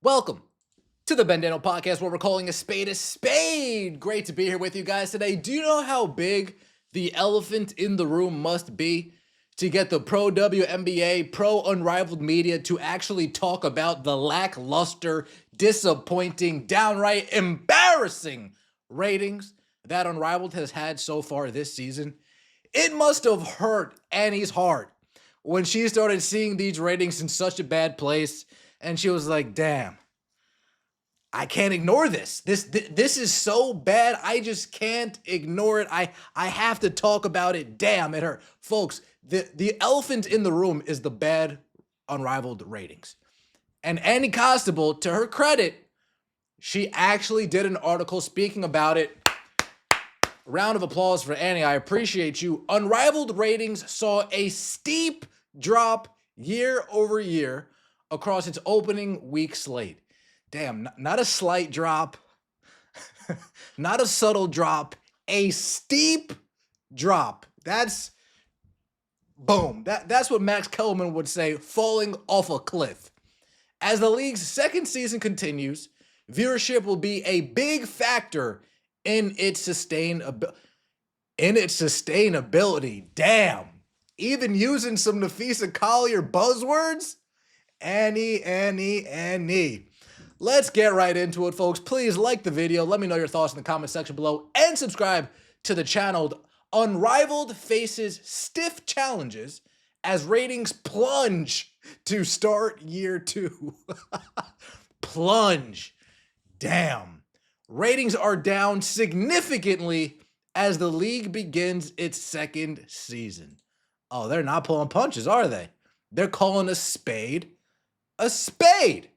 Welcome to the Bendano Podcast, where we're calling a spade a spade. Great to be here with you guys today. Do you know how big the elephant in the room must be to get the pro WNBA, pro Unrivaled media to actually talk about the lackluster, disappointing, downright embarrassing ratings that Unrivaled has had so far this season? It must have hurt Annie's heart when she started seeing these ratings in such a bad place, and she was like, damn, I can't ignore this. This is so bad. I just can't ignore it. I have to talk about it. Damn, it hurt. Folks, the elephant in the room is the bad Unrivaled ratings. And Annie Constable, to her credit, she actually did an article speaking about it. Round of applause for Annie. I appreciate you. Unrivaled ratings saw a steep drop year over year across its opening week slate. Damn, not a slight drop, not a subtle drop, a steep drop. That's boom. That's what Max Kellerman would say, falling off a cliff. As the league's second season continues, viewership will be a big factor in its sustainability. Damn. Even using some Nafisa Collier buzzwords? Annie. Let's get right into it, folks. Please like the video. Let me know your thoughts in the comment section below. And subscribe to the channel. Unrivaled faces stiff challenges as ratings plunge to start year 2. Plunge. Damn. Ratings are down significantly as the league begins its second season. Oh, they're not pulling punches, are they? They're calling a spade a spade.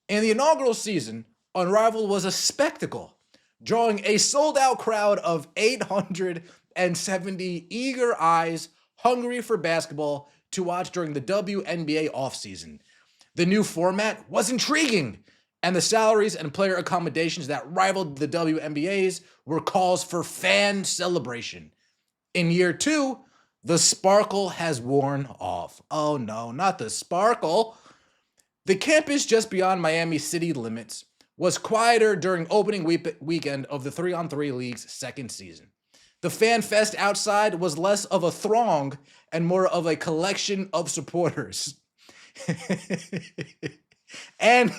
In the inaugural season, Unrivaled was a spectacle, drawing a sold-out crowd of 870 eager eyes hungry for basketball to watch during the WNBA offseason. The new format was intriguing, and the salaries and player accommodations that rivaled the WNBA's were cause for fan celebration. In year 2, the sparkle has worn off. Oh no, not the sparkle. The campus just beyond Miami city limits was quieter during opening weekend of the 3-on-3 League's second season. The fan fest outside was less of a throng and more of a collection of supporters. Ryan,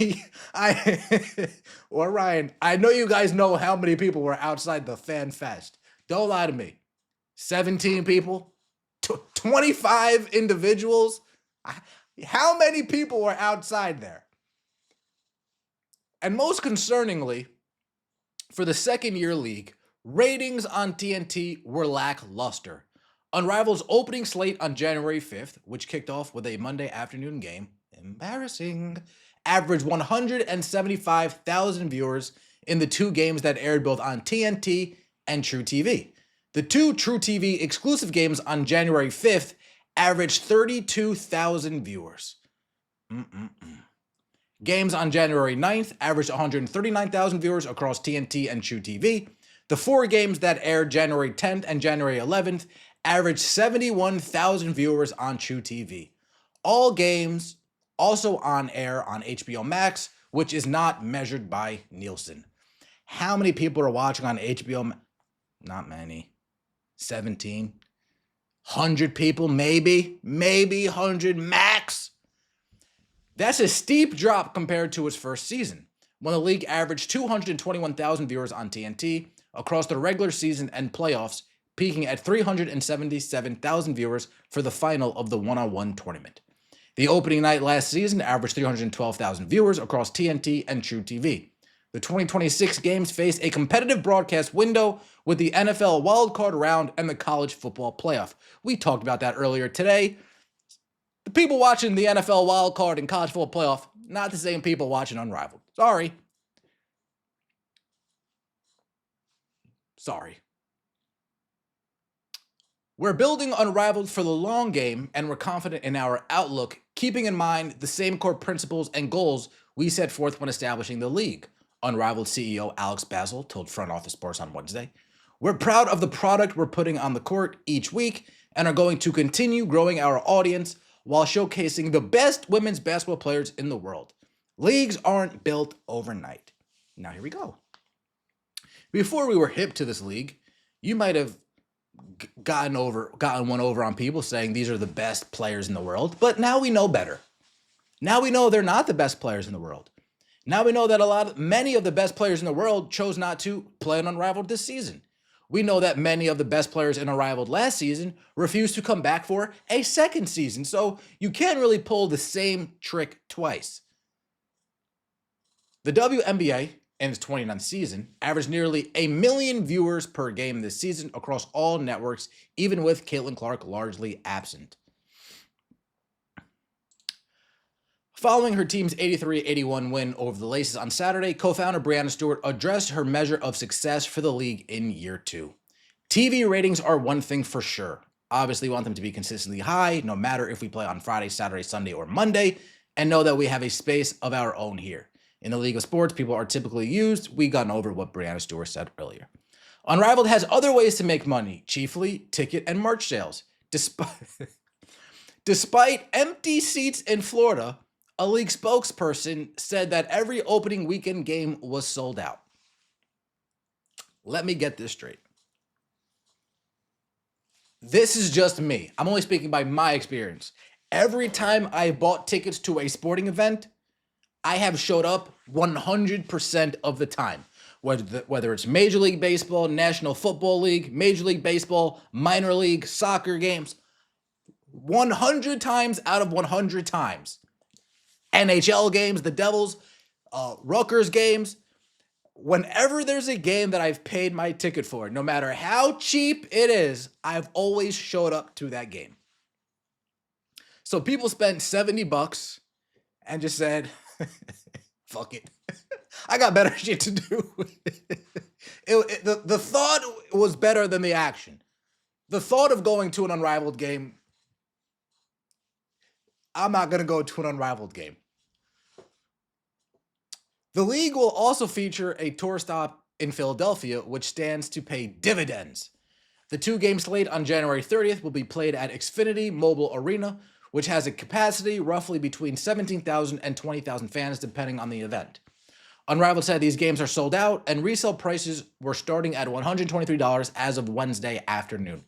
I know you guys know how many people were outside the fan fest. Don't lie to me. 17 people? 25 individuals? How many people were outside there? And most concerningly, for the second-year league, ratings on TNT were lackluster. Unrivaled's opening slate on January 5th, which kicked off with a Monday afternoon game, embarrassing, averaged 175,000 viewers in the 2 games that aired both on TNT and True TV. The 2 True TV exclusive games on January 5th averaged 32,000 viewers. Games on January 9th averaged 139,000 viewers across TNT and True TV. The 4 games that aired January 10th and January 11th averaged 71,000 viewers on True TV. All games also on air on HBO Max, which is not measured by Nielsen. How many people are watching on HBO Max? Not many. 17. 100 people, maybe 100 max. That's a steep drop compared to its first season, when the league averaged 221,000 viewers on TNT across the regular season and playoffs, peaking at 377,000 viewers for the final of the one-on-one tournament. The opening night last season averaged 312,000 viewers across TNT and True TV. The 2026 games face a competitive broadcast window with the NFL wildcard round and the college football playoff. We talked about that earlier today. The people watching the NFL wildcard and college football playoff, not the same people watching Unrivaled. Sorry. We're building Unrivaled for the long game, and we're confident in our outlook, keeping in mind the same core principles and goals we set forth when establishing the league. Unrivaled CEO Alex Basil told Front Office Sports on Wednesday. We're proud of the product we're putting on the court each week and are going to continue growing our audience while showcasing the best women's basketball players in the world. Leagues aren't built overnight. Now here we go. Before we were hip to this league, you might have gotten one over on people saying these are the best players in the world, but now we know better. Now we know they're not the best players in the world. Now we know that many of the best players in the world chose not to play in Unrivaled this season. We know that many of the best players in Unrivaled last season refused to come back for a second season. So you can't really pull the same trick twice. The WNBA in its 29th season averaged nearly 1 million viewers per game this season across all networks, even with Caitlin Clark largely absent. Following her team's 83-81 win over the Laces on Saturday, co-founder Breanna Stewart addressed her measure of success for the league in year 2. TV ratings are one thing for sure. Obviously, we want them to be consistently high, no matter if we play on Friday, Saturday, Sunday, or Monday, and know that we have a space of our own here. In the League of Sports, people are typically used. We gotten over what Breanna Stewart said earlier. Unrivaled has other ways to make money, chiefly ticket and merch sales. Despite empty seats in Florida, a league spokesperson said that every opening weekend game was sold out. Let me get this straight. This is just me. I'm only speaking by my experience. Every time I bought tickets to a sporting event, I have showed up 100% of the time. Whether it's Major League Baseball, National Football League, Major League Baseball, minor league, soccer games, 100 times out of 100 times. NHL games, the Devils, Rutgers games. Whenever there's a game that I've paid my ticket for, no matter how cheap it is, I've always showed up to that game. So people spent $70 and just said, fuck it. I got better shit to do. The thought was better than the action. The thought of going to an Unrivaled game, I'm not going to go to an Unrivaled game. The league will also feature a tour stop in Philadelphia, which stands to pay dividends. The 2-game slate on January 30th will be played at Xfinity Mobile Arena, which has a capacity roughly between 17,000 and 20,000 fans, depending on the event. Unrivaled said these games are sold out, and resale prices were starting at $123 as of Wednesday afternoon.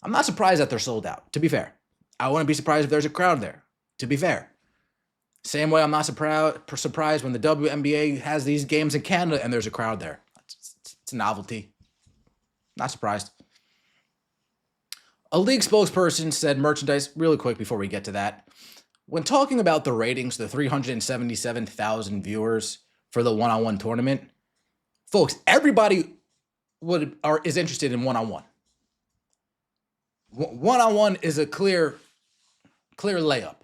I'm not surprised that they're sold out, to be fair. I wouldn't be surprised if there's a crowd there, to be fair. Same way I'm not surprised when the WNBA has these games in Canada and there's a crowd there. It's a novelty. Not surprised. A league spokesperson said merchandise, really quick before we get to that. When talking about the ratings, the 377,000 viewers for the one-on-one tournament, folks, everybody is interested in one-on-one. One-on-one is a clear layup.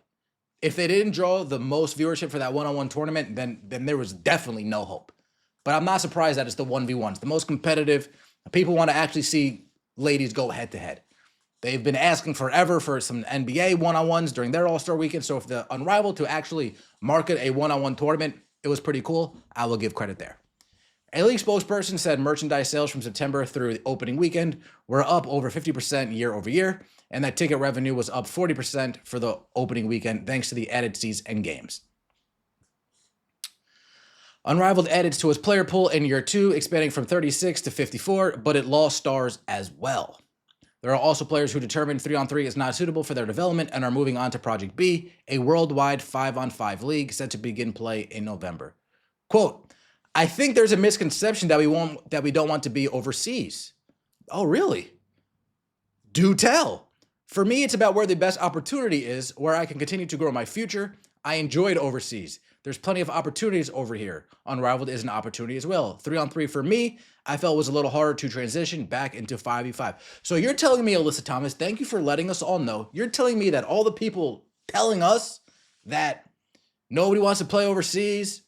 If they didn't draw the most viewership for that one-on-one tournament, then there was definitely no hope. But I'm not surprised that it's the 1v1s, the most competitive. People want to actually see ladies go head-to-head. They've been asking forever for some NBA one-on-ones during their All-Star weekend, so if the Unrivaled to actually market a one-on-one tournament, it was pretty cool. I will give credit there. A league spokesperson said merchandise sales from September through the opening weekend were up over 50% year over year, and that ticket revenue was up 40% for the opening weekend thanks to the added seats and games. Unrivaled added to its player pool in year 2, expanding from 36 to 54, but it lost stars as well. There are also players who determined 3-on-3 is not suitable for their development and are moving on to Project B, a worldwide 5-on-5 league set to begin play in November. Quote, I think there's a misconception that we don't want to be overseas. Oh, really? Do tell. For me, it's about where the best opportunity is, where I can continue to grow my future. I enjoyed overseas. There's plenty of opportunities over here. Unrivaled is an opportunity as well. 3-on-3 for me, I felt was a little harder to transition back into 5v5. So you're telling me, Alyssa Thomas, thank you for letting us all know. You're telling me that all the people telling us that nobody wants to play overseas,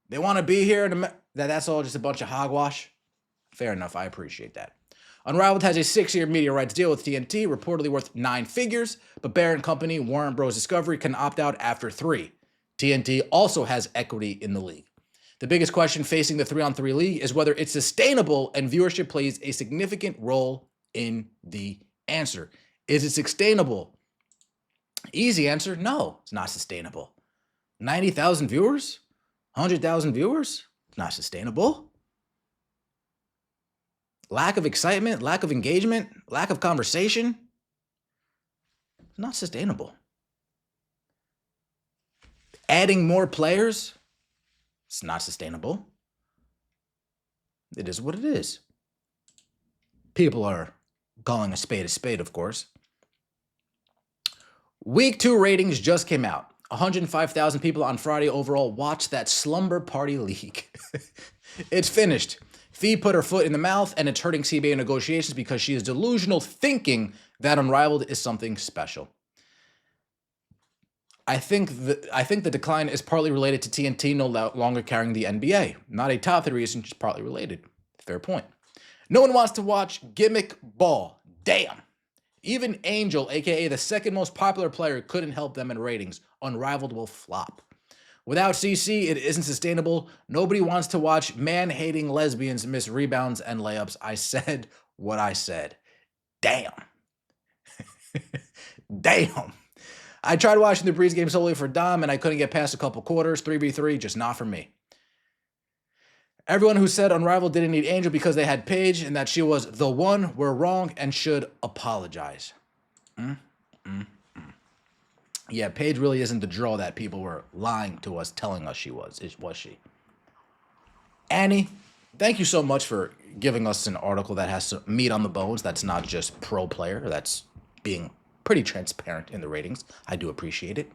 they want to be here, that's all just a bunch of hogwash? Fair enough, I appreciate that. Unrivaled has a 6-year media rights deal with TNT, reportedly worth 9 figures, but Barron Company, Warner Bros. Discovery can opt out after 3. TNT also has equity in the league. The biggest question facing the 3-on-3 league is whether it's sustainable, and viewership plays a significant role in the answer. Is it sustainable? Easy answer, no, it's not sustainable. 90,000 viewers? 100,000 viewers? It's not sustainable. Lack of excitement, lack of engagement, lack of conversation. It's not sustainable. Adding more players? It's not sustainable. It is what it is. People are calling a spade, of course. Week 2 ratings just came out. 105,000 people on Friday overall watched that slumber party league. It's finished. Fee put her foot in the mouth, and it's hurting CBA negotiations because she is delusional, thinking that Unrivaled is something special. I think the decline is partly related to TNT no longer carrying the NBA. Not a top 3 reason, just partly related. Fair point. No one wants to watch gimmick ball. Damn. Even Angel, aka the second most popular player, couldn't help them in ratings. Unrivaled will flop. Without CC, it isn't sustainable. Nobody wants to watch man-hating lesbians miss rebounds and layups. I said what I said. Damn. Damn. I tried watching the Breeze game solely for Dom, and I couldn't get past a couple quarters. 3v3, just not for me. Everyone who said Unrivaled didn't need Angel because they had Paige and that she was the one were wrong and should apologize. Yeah, Paige really isn't the draw that people were lying to us, telling us she was she? Annie, thank you so much for giving us an article that has some meat on the bones. That's not just pro player. That's being pretty transparent in the ratings. I do appreciate it.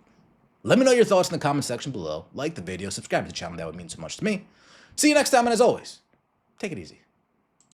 Let me know your thoughts in the comment section below. Like the video, subscribe to the channel. That would mean so much to me. See you next time, and as always, take it easy.